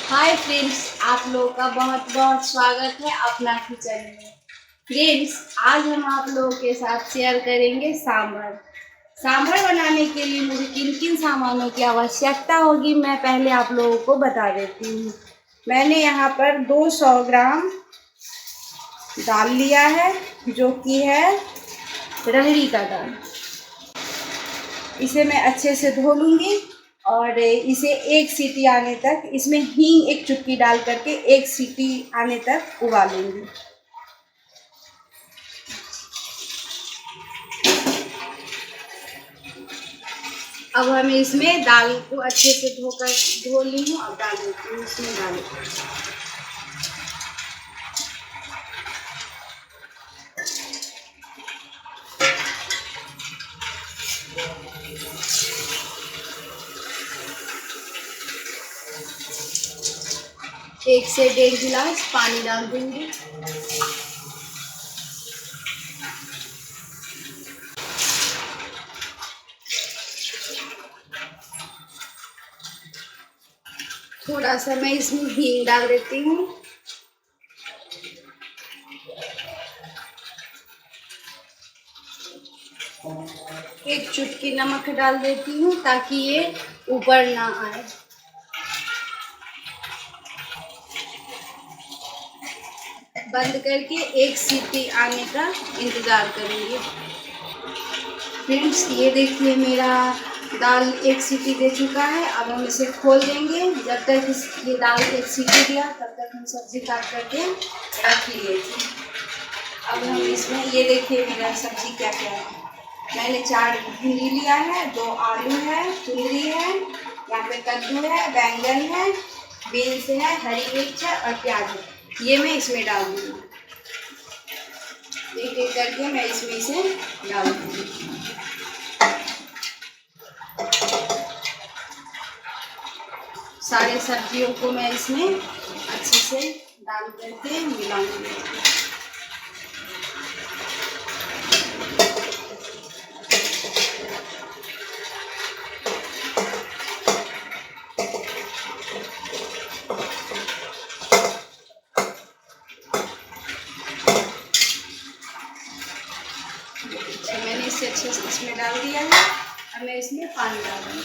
Hi friends, आप लोगों का बहुत बहुत स्वागत है अपना किचन में। फ्रेंड्स, आज हम आप लोगों के साथ शेयर करेंगे सांभर। सांभर बनाने के लिए मुझे किन किन सामानों की आवश्यकता होगी मैं पहले आप लोगों को बता देती हूँ। मैंने यहाँ पर 200 ग्राम दाल लिया है, जो कि है रहड़ी का दाल। इसे मैं अच्छे से धो लूँगी और इसे एक सीटी आने तक, इसमें हींग एक चुटकी डाल करके एक सीटी आने तक उबालूंगी। अब हम इसमें दाल को अच्छे से धो ली हूँ। अब डाल देती हूँ इसमें दाल। एक से 1.5 गिलास पानी डाल दूंगी। थोड़ा सा मैं इसमें हींग डाल देती हूँ। एक चुटकी नमक डाल देती हूँ ताकि ये ऊपर ना आए। बंद करके एक सीटी आने का इंतज़ार करेंगे। फ्रेंड्स, ये देखिए मेरा दाल एक सीटी दे चुका है। अब हम इसे खोल देंगे। जब तक ये दाल एक सीटी दिया तब तक हम सब्जी काट करके रख लिए थे। अब हम इसमें ये देखिए मेरा सब्जी क्या क्या है। मैंने 4 भिंडी लिया है, 2 आलू है, कुंदरी है, यहाँ पे कद्दू है, बैंगन है, बीन्स है, हरी मिर्च है और प्याज है। ये मैं इसमें डाल दूँगी। एक एक करके मैं इसमें इसे डाल दूँगी। सारे सब्जियों को मैं इसमें अच्छे से डाल करके मिलाऊंगी। मैंने इसे अच्छे से इसमें डाल दिया है। अब मैं इसमें पानी डालूंगी।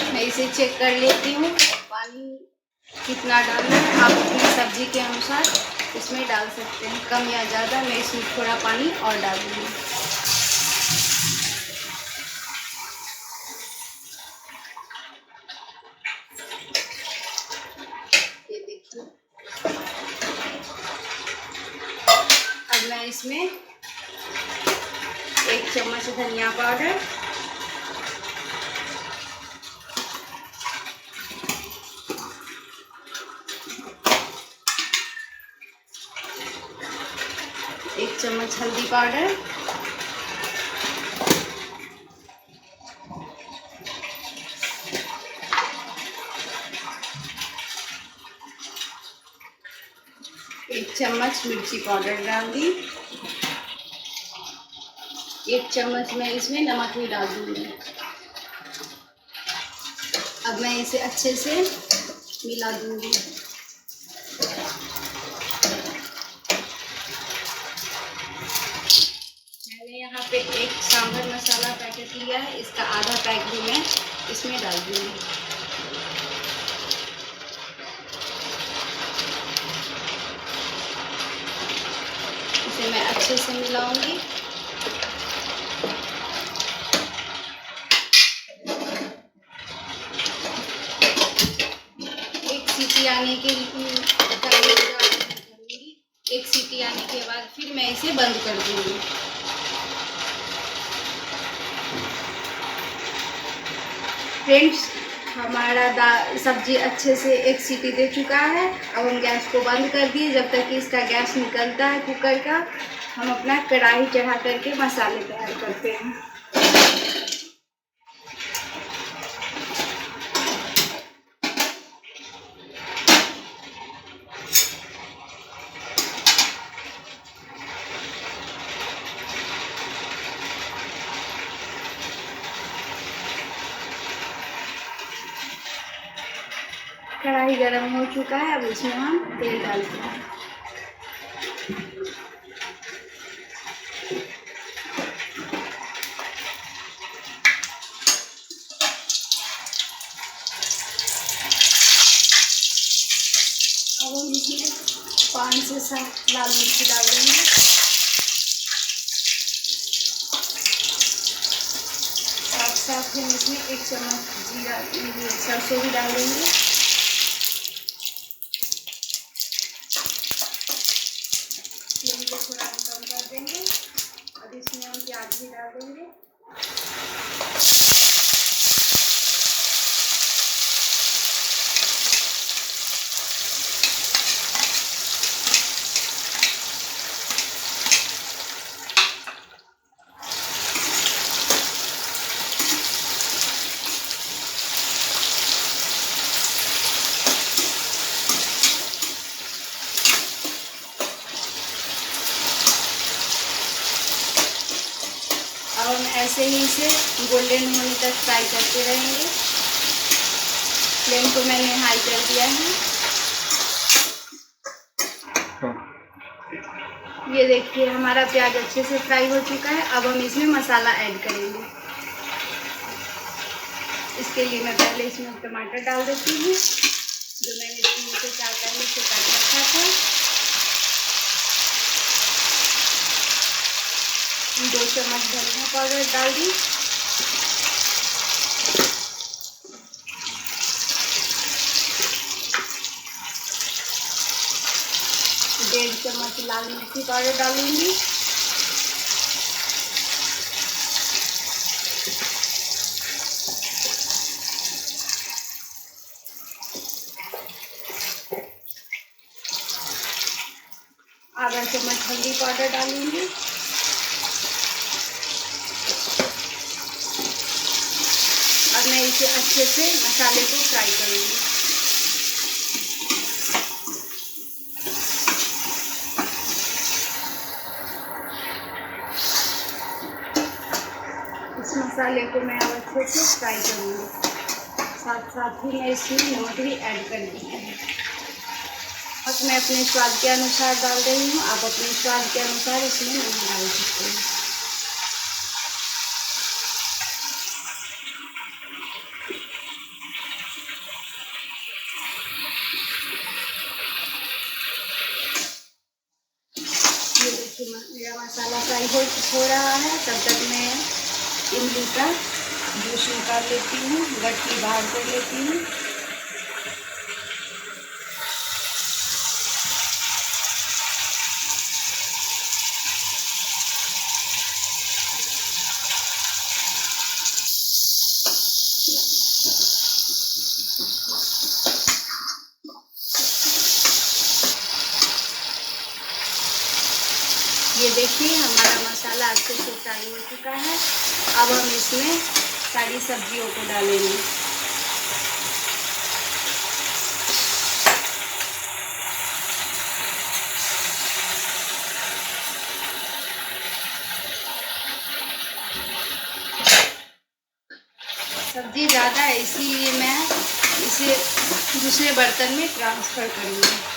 मैं इसे चेक कर लेती हूँ पानी कितना डालना है। आप अपनी सब्जी के अनुसार इसमें डाल सकते हैं, कम या ज़्यादा। मैं इसमें थोड़ा पानी और डाल दूँगी। ये देखिए, अब मैं इसमें 1 चम्मच धनिया पाउडर, 1 चम्मच हल्दी पाउडर, 1 चम्मच मिर्ची पाउडर डाल दी। 1 चम्मच मैं इसमें नमक भी डाल दूँगी। अब मैं इसे अच्छे से मिला दूँगी। मैंने यहाँ पे एक सांभर मसाला पैकेट लिया है, इसका आधा पैक भी मैं इसमें डाल दूँगी। इसे मैं अच्छे से मिलाऊंगी। एक सीटी आने के एक सीटी आने के बाद फिर मैं इसे बंद कर दूँगी। फ्रेंड्स, हमारा सब्जी अच्छे से एक सीटी दे चुका है। अब हम गैस को बंद कर दिए। जब तक कि इसका गैस निकलता है कुकर का, हम अपना कढ़ाई चढ़ा करके मसाले तैयार करते हैं। कढ़ाई गर्म हो चुका है। अब इसमें हम तेल डालते हैं। अब हम इसमें 5 से 7 लाल मिर्ची डाल देंगे। साथ में इसमें 1 चम्मच जीरा सरसों भी डाल देंगे। फ्लेम को थोड़ा हम कम कर देंगे। अब इसमें हम प्याज भी डाल देंगे। अब हम ऐसे ही इसे गोल्डन होने तक फ्राई करते रहेंगे। फ्लेम को मैंने हाई कर दिया है। ये देखिए हमारा प्याज अच्छे से फ्राई हो चुका है। अब हम इसमें मसाला ऐड करेंगे। इसके लिए मैं पहले इसमें टमाटर डाल देती हूँ, जो मैंने 3 से 4 पहले से काट रखा था। 2 चम्मच धनिया पाउडर डाल दी। डेढ़ चम्मच लाल मिर्ची पाउडर डालूंगी। आधा चम्मच हल्दी पाउडर डालूंगी। अब मैं इसे अच्छे से मसाले को फ्राई करूंगी। इस मसाले को मैं अब अच्छे से फ्राई करूंगी। साथ साथ ही मैं इसमें नमक भी ऐड कर दूँगी। और मैं अपने स्वाद के अनुसार डाल रही हूँ। आप अपने स्वाद के अनुसार इसमें नमक डाल सकते हैं। ये देखिए मेरा मसाला फ्राई हो रहा है। तब तक मैं इमली का जूस निकाल लेती हूँ, गट्टी बाहर कर लेती हूँ। ये देखिए हमारा मसाला अच्छे से फ्राई हो चुका है। अब हम इसमें सारी सब्जियों को डालेंगे। सब्जी ज़्यादा है, इसीलिए मैं इसे दूसरे बर्तन में ट्रांसफ़र करूँगी।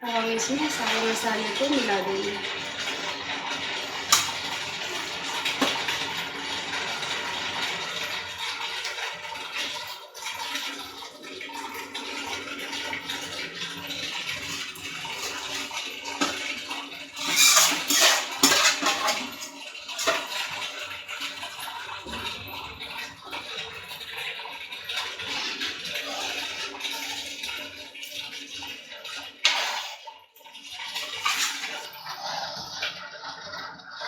अब हम इसमें सारे मसाले को मिला देंगे।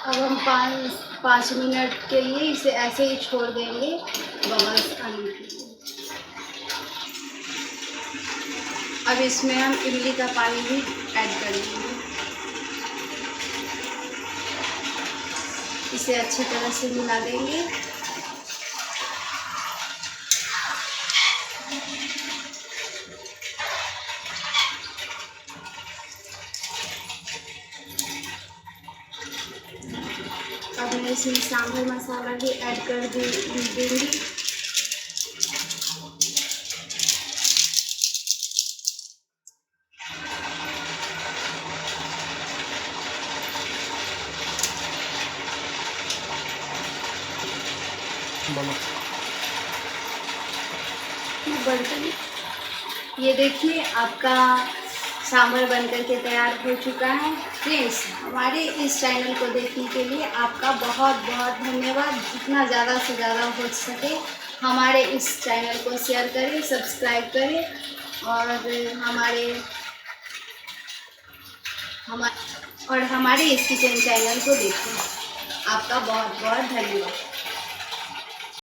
अब हम 5 मिनट के लिए इसे ऐसे ही छोड़ देंगे बबल्स आने के लिए। अब इसमें हम इमली का पानी भी ऐड कर देंगे। इसे अच्छी तरह से मिला देंगे। अब मैं इसमें सांभर मसाला भी ऐड कर दूँगी। बर्तन ये देखिए आपका सांभर बनकर के तैयार हो चुका है। फ्रेंड्स, हमारे इस चैनल को देखने के लिए आपका बहुत बहुत धन्यवाद। जितना ज़्यादा से ज़्यादा हो सके हमारे इस चैनल को शेयर करें, सब्सक्राइब करें और हमारे इस किचन चैनल को देखें। आपका बहुत बहुत धन्यवाद।